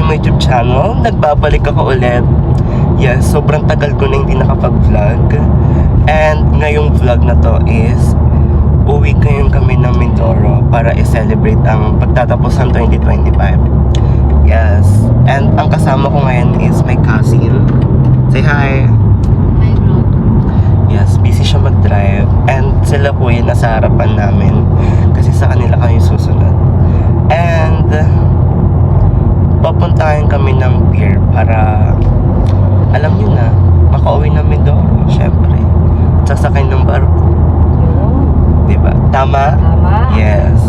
my YouTube channel. Nagbabalik ako ulit. Yes, sobrang tagal ko na hindi nakapag-vlog. And ngayong vlog na to is uwi ngayon kami ng Mindoro para i-celebrate ang pagtatapos ng 2025. Yes. And ang kasama ko ngayon is my cousin. Say hi! Hi, bro. Yes, busy siya mag-drive. And sila po yun nasa harapan namin. Kasi sa kanila kami susunod. And papuntahan kami ng pier para, alam nyo na, makauwi ng Mindoro, syempre. At sasakay ng barko. Diba? Tama? Tama. Yes.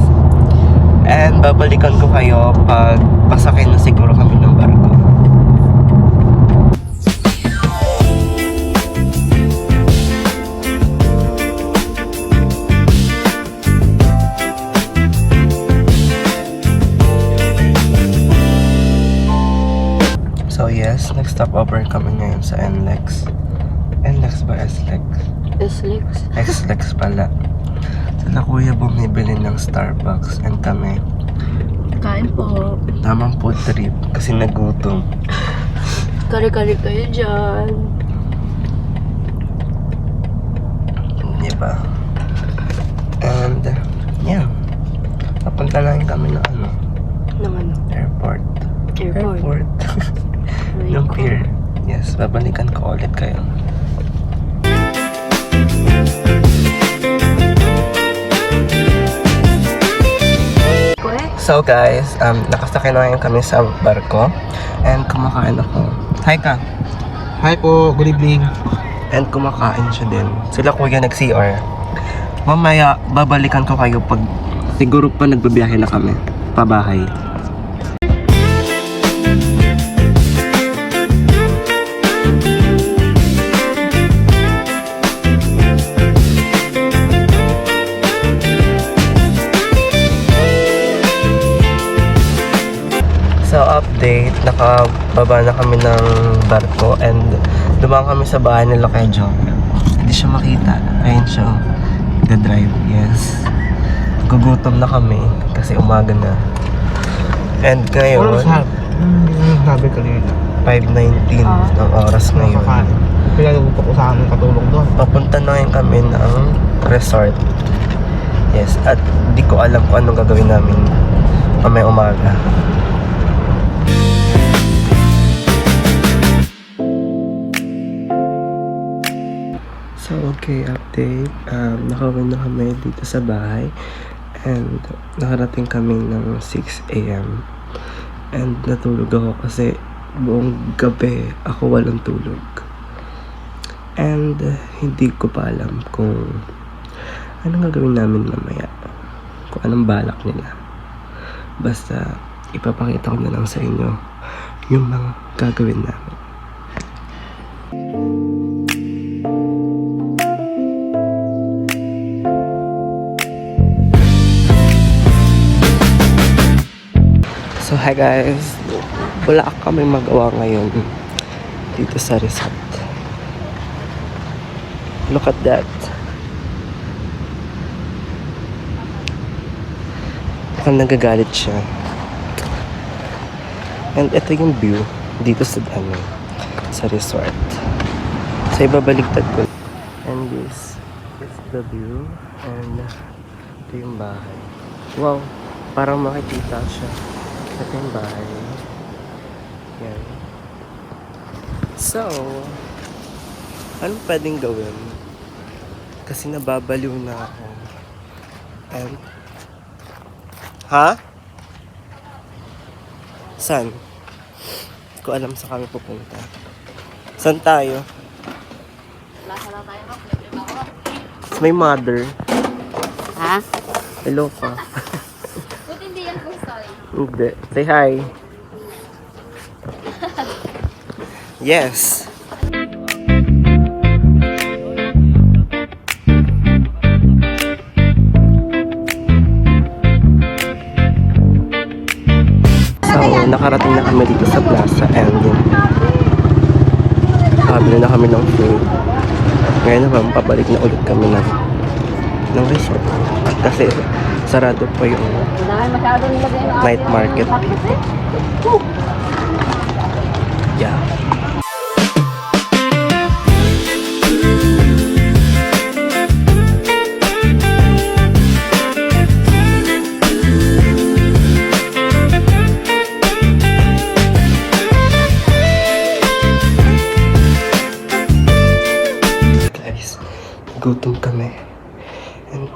And babalikan ko kayo pag pasakay na siguro kami ng barko. So yes, nag-stop over kami ngayon sa NLEX. NLEX ba? SLEX? SLEX. SLEX pala. Sila kuya bumibili ng Starbucks and kami Kain po. tamang food trip kasi nagutom. Kari-kari kayo dyan. Diba? And yeah, papunta na rin kami ng ano, Ng ano? airport. Airport. Yung pier. Yes, babalikan ko ulit kayo. So guys, nakasakay na ngayon kami sa barko and kumakain ako. Hi ka! Hi po, good evening. And kumakain siya din. Sila kuya nag-CR. Mamaya, babalikan ko kayo pag siguro pa nagbabiyahe na kami. Pabahay. So update, nakababa na kami ng barko and dumaan kami sa bahay nila kay Joe. Hindi siya makita. Ayun siya. Nag-drive, yes. Gugutom na kami kasi umaga na. And ngayon, Sabi kanina. 5:19 ng oras ngayon. Kaya nagpupo ko sa amin katulong doon. Papunta na ngayon kami ng resort. Yes, at di ko alam kung anong gagawin namin mamaya umaga. So okay, update. Nakawin na kami dito sa bahay and nakarating kami ng 6 AM and natulog ako kasi buong gabi ako walang tulog and hindi ko pa alam kung anong gagawin namin mamaya, kung anong balak nila. Basta ipapakita ko na lang sa inyo yung mga gagawin namin. So hi guys, wala kami magawa ngayon dito sa resort. Look at that. Mukhang nagagalit siya. And ito yung view dito sa sa resort. So ibabaligtad ko. And this is the view and ito yung bahay. Wow, parang makikita siya. Ito yung bahay. Yan. So, anong pwedeng gawin? Kasi nababaliw na ako. And, ha? Saan? Hindi ko alam sa kami pupunta. Saan tayo? May mother. Ha? Hello pa. Buti hindi yan po story. Hindi. Say hi. Yes. So, nakarating na kami dito sa plaza and nakabili na kami ng food. Ngayon naman, pabalik na ulit kami ng resort. Kasi sarado pa yung night market. Yeah. Guys, gutom kami. And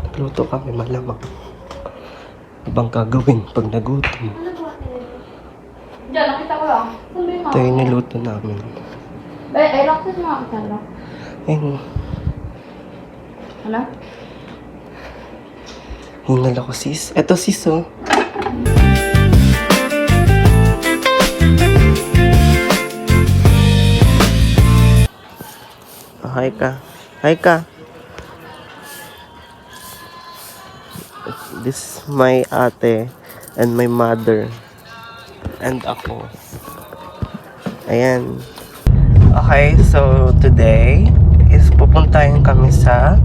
nagluto kami malamang. Ano bang gagawin pag nagutom? Diyan, nakita ko lang. Saan ba yung Ito yung niluto namin. Ay, laksis mo ako saan lang. Ayun, Ano? hingal ako sis. Eto sis oh. Oh, hi ka. Hi ka. This is my ate and my mother. And ako. Ayan. Okay, so today is pupuntahin kami sa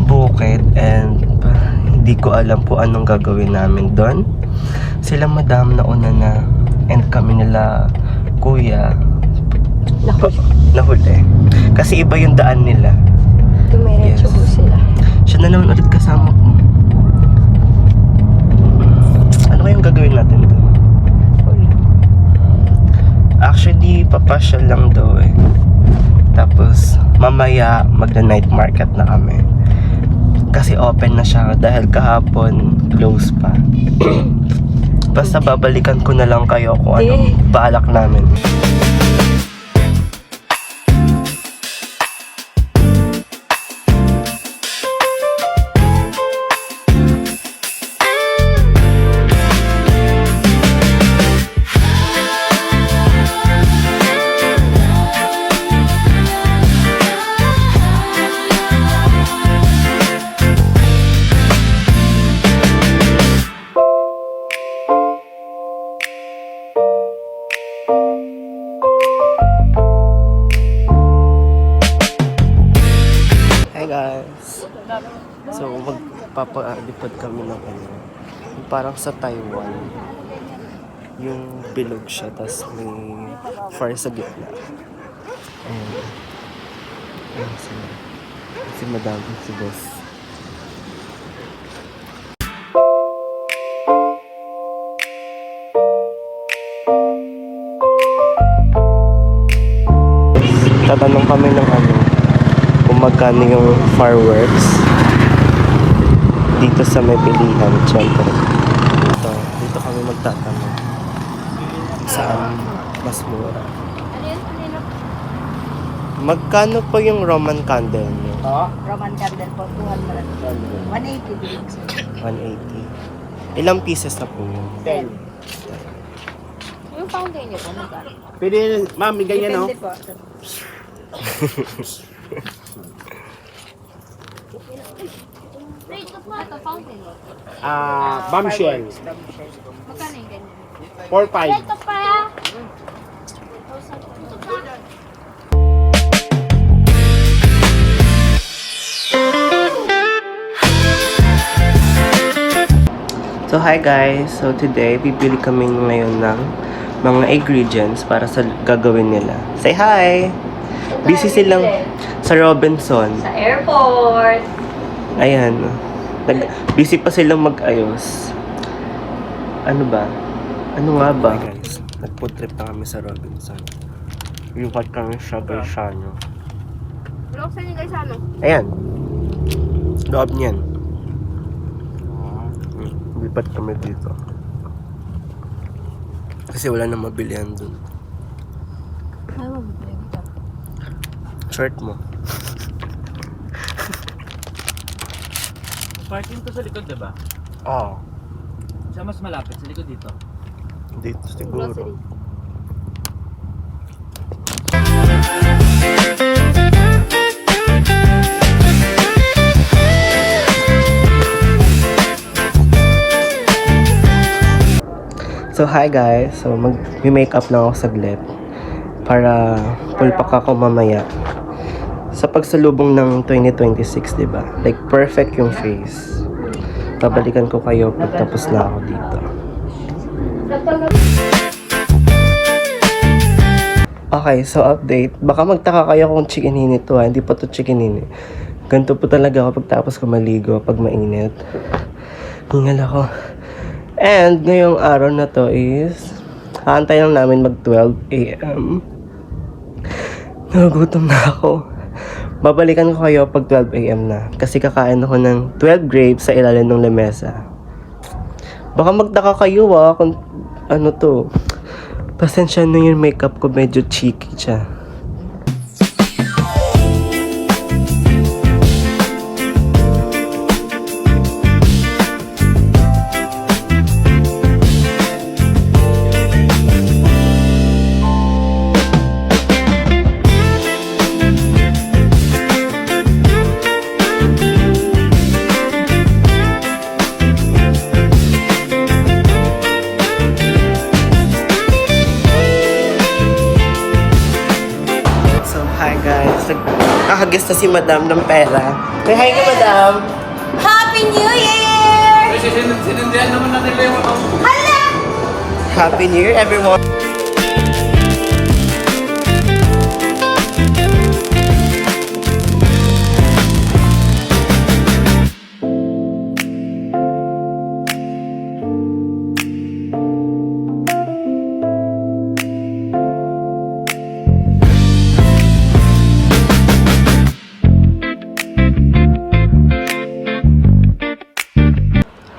bukid and hindi ko alam po anong gagawin namin doon. Sila madam na una na and kami nila kuya nahuli. Kasi iba yung daan nila. Tumiretso po sila. Siya na naman ulit kasama ko. Ano kayong gagawin natin doon? Actually, papasyal lang daw eh. Tapos, mamaya magna-night market na kami. Kasi open na siya dahil kahapon close pa. Basta babalikan ko na lang kayo kung anong balak namin. Hi guys! So magpapalipad kami ng ano, parang sa Taiwan. Yung bilog siya, tas may fire sa gitna. Ayan. Ayan si madam, si boss. Tatanong kami ng ano, kung magkano yung fireworks dito sa may bilihan, syempre. Dito kami magtatanong saan mas mura. Ano yun? Kanino? Magkano po yung Roman candle niyo? Roman candle po, 200. 180 din. 180. Ilang pieces na po yun? 10. Yung fountain niyo po, magkano? Pwede, ma'am, ganyan no? Depende po. Ito, fountain. Bombshell. Magkano yung ganyan? 4-5. Ito pa! So hi guys, so today bibili kami ngayon ng mga ingredients para sa gagawin nila. Say hi! Busy silang sa Robinson. Sa airport. Ayan. Busy pa silang mag-ayos. Ano ba? Ano nga ba? Guys, nag-food trip na kami sa Robinson. Lipat kami sa Bersano. Vlog sa inyo guys, ano? Ayan. Loob niyan. Lipat kami dito. Kasi wala na mabilihan dun. Ay, wag mo ito. Shirt mo. Parking to sa likod, diba? Oo. Siya mas malapit sa likod dito. Dito siguro. So hi guys, so mag-makeup lang ako saglit para pulpak ako mamaya sa pagsalubong ng 2026, 'di ba? Like perfect yung face. Babalikan ko kayo pag tapos na ako dito. Okay, so update. Baka magtaka kayo kung chikinini to ha. Hindi pa to chikinini. Ganito po talaga ako pagtapos ko maligo pag mainit. Hingal ako. And ngayong araw na to is haantay lang namin mag 12 a.m. Nagugutom na ako. Babalikan ko kayo pag 12 a.m. na. Kasi kakain ako ng 12 grapes sa ilalim ng lamesa. Baka magtaka kayo kung ano to. Pasensya na yung makeup ko, medyo cheeky siya. So, hi guys. Nakakagis na si Madam ng pera. Say hi ka, Madam. Happy New Year! Sinundihan naman na nila yung Happy New Year, everyone.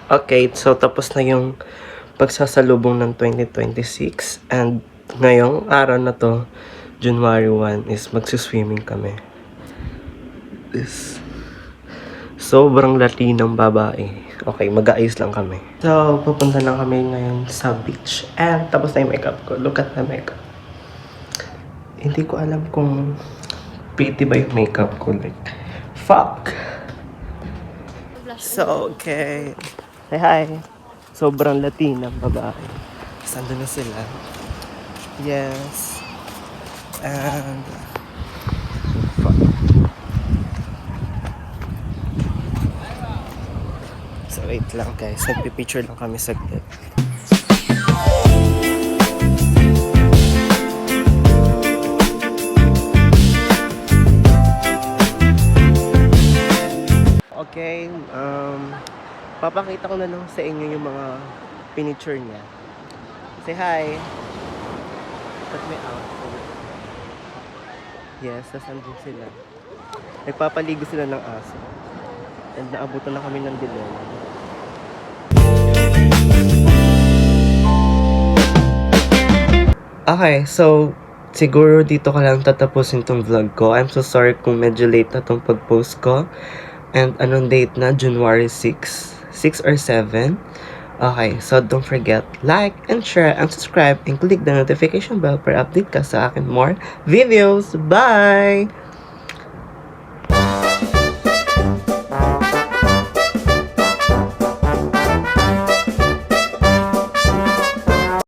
Okay, so tapos na yung pagsasalubong ng 2026 and ngayong araw na to, January 1, is magsuswimming kami. This sobrang latinang babae. Okay, mag-aayos lang kami. So, pupunta lang kami ngayon sa beach and tapos na yung makeup ko. Look at the makeup. Hindi ko alam kung pretty ba yung makeup ko. Like, fuck! So, okay. Say hi. Sobrang Latina babae. Sando na sila. Yes. And fuck. So wait lang guys. Nagpipicture lang kami saglit. Okay, papakita ko na lang sa inyo yung mga pinicture niya. Say hi! Cut me out. Yes, sasandun sila. Nagpapaligo sila ng aso. And naabutan na kami ng dilim. Okay, so siguro dito ka lang tatapusin tong vlog ko. I'm so sorry kung medyo late na tong pag-post ko. And anong date na? January 6 or 7. Okay, so don't forget, like and share and subscribe and click the notification bell para update ka sa akin more videos. Bye!